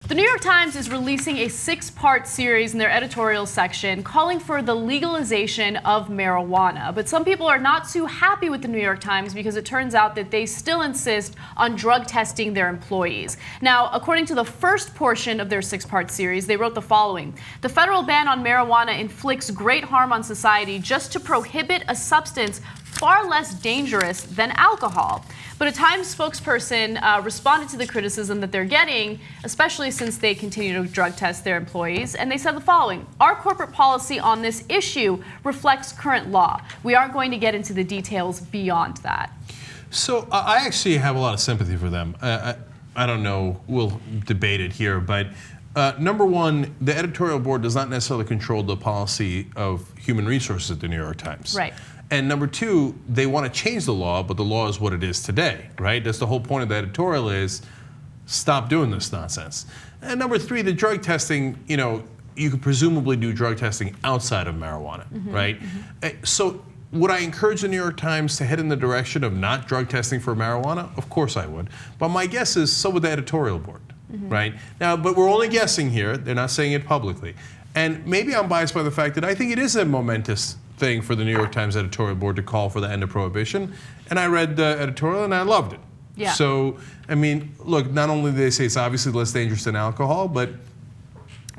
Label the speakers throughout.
Speaker 1: The New York Times is releasing a 6-part series in their editorial section calling for the legalization of marijuana. But some people are not too happy with the New York Times because it turns out that they still insist on drug testing their employees. Now, according to the first portion of their 6-part series, they wrote the following: the federal ban on marijuana inflicts great harm on society just to prohibit a substance far less dangerous than alcohol. But a Times spokesperson responded to the criticism that they're getting, especially since they continue to drug test their employees, and they said the following: our corporate policy on this issue reflects current law. We aren't going to get into the details beyond that.
Speaker 2: So I actually have a lot of sympathy for them. I don't know, we'll debate it here, but number one, the editorial board does not necessarily control the policy of human resources at the New York Times.
Speaker 1: Right.
Speaker 2: And number two, they want to change the law, but the law is what it is today, right? That's the whole point of the editorial, is stop doing this nonsense. And number three, the drug testing, you could presumably do drug testing outside of marijuana, right? So would I encourage the New York Times to head in the direction of not drug testing for marijuana? Of course I would. But my guess is so would the editorial board, right? Now, but we're only guessing here. They're not saying it publicly. And maybe I'm biased by the fact that I think it is a momentous thing for the New York Times editorial board to call for the end of prohibition. And I read the editorial and I loved it.
Speaker 1: Yeah.
Speaker 2: So, I mean, look, not only do they say it's obviously less dangerous than alcohol, but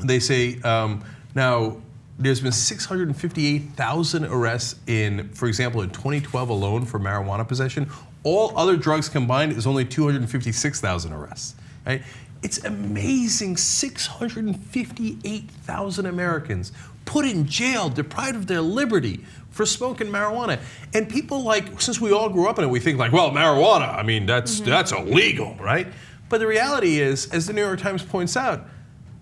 Speaker 2: they say now there's been 658,000 arrests for example, in 2012 alone for marijuana possession. All other drugs combined is only 256,000 arrests, right? It's amazing, 658,000 Americans put in jail, deprived of their liberty for smoking marijuana. And people since we all grew up in it, we think well, marijuana, I mean, that's illegal, right? But the reality is, as the New York Times points out,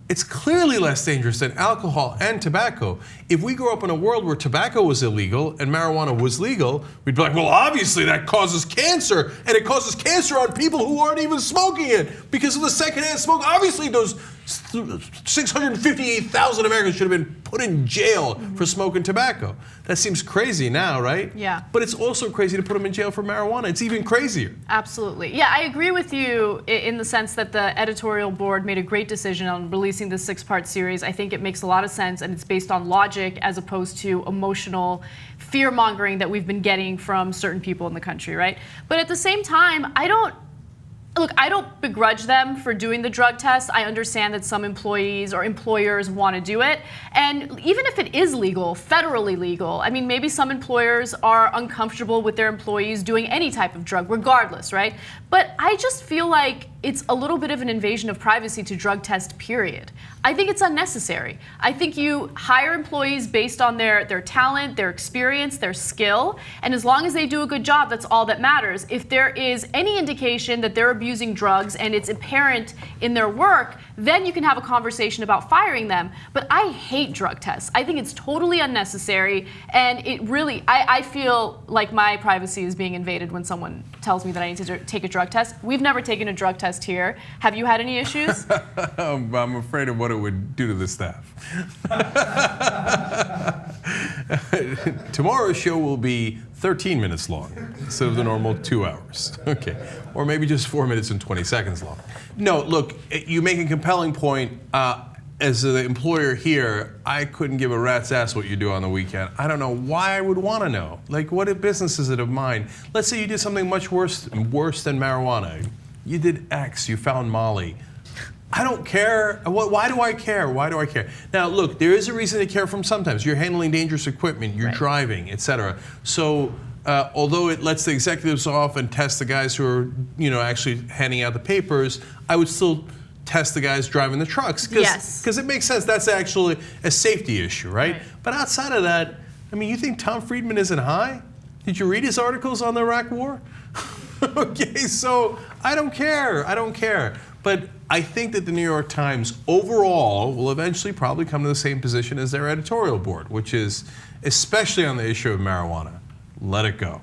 Speaker 2: it's clearly less dangerous than alcohol and tobacco. If we grew up in a world where tobacco was illegal and marijuana was legal, we'd be like, well, obviously that causes cancer, and it causes cancer on people who aren't even smoking it because of the secondhand smoke. Obviously those 658,000 Americans should have been put in jail for smoking tobacco. That seems crazy now, right?
Speaker 1: Yeah.
Speaker 2: But it's also crazy to put them in jail for marijuana. It's even crazier.
Speaker 1: Absolutely. Yeah, I agree with you in the sense that the editorial board made a great decision on releasing this 6-part series. I think it makes a lot of sense, and it's based on logic as opposed to emotional fear-mongering that we've been getting from certain people in the country, right? But at the same time, I don't begrudge them for doing the drug test. I understand that some employees or employers want to do it. And even if it is legal, federally legal, I mean, maybe some employers are uncomfortable with their employees doing any type of drug, regardless, right? But I just feel like it's a little bit of an invasion of privacy to drug test, period. I think it's unnecessary. I think you hire employees based on their talent, their experience, their skill, and as long as they do a good job, that's all that matters. If there is any indication that they're abusing drugs and it's apparent in their work, then you can have a conversation about firing them. But I hate drug tests. I think it's totally unnecessary, and it really, I feel like my privacy is being invaded when someone tells me that I need to take a drug test. We've never taken a drug test here. Have you had any issues?
Speaker 2: I'm afraid of what it would do to the staff. Tomorrow's show will be 13 minutes long instead of the normal 2 hours. Okay. Or maybe just 4 minutes and 20 seconds long. No, look, you make a compelling point. As the employer here, I couldn't give a rat's ass what you do on the weekend. I don't know why I would want to know. What business is it of mine? Let's say you did something much worse than marijuana. You did X, you found Molly. I don't care. Why do I care? Why do I care? Now, look, there is a reason to care from sometimes. You're handling dangerous equipment, you're driving, etc. So, although it lets the executives off and test the guys who are, actually handing out the papers, I would still test the guys driving the trucks. Because it makes sense. That's actually a safety issue, right? But outside of that, I mean, you think Tom Friedman isn't high? Did you read his articles on the Iraq War? Okay, so I don't care. But I think that the New York Times overall will eventually probably come to the same position as their editorial board, which is, especially on the issue of marijuana, let it go.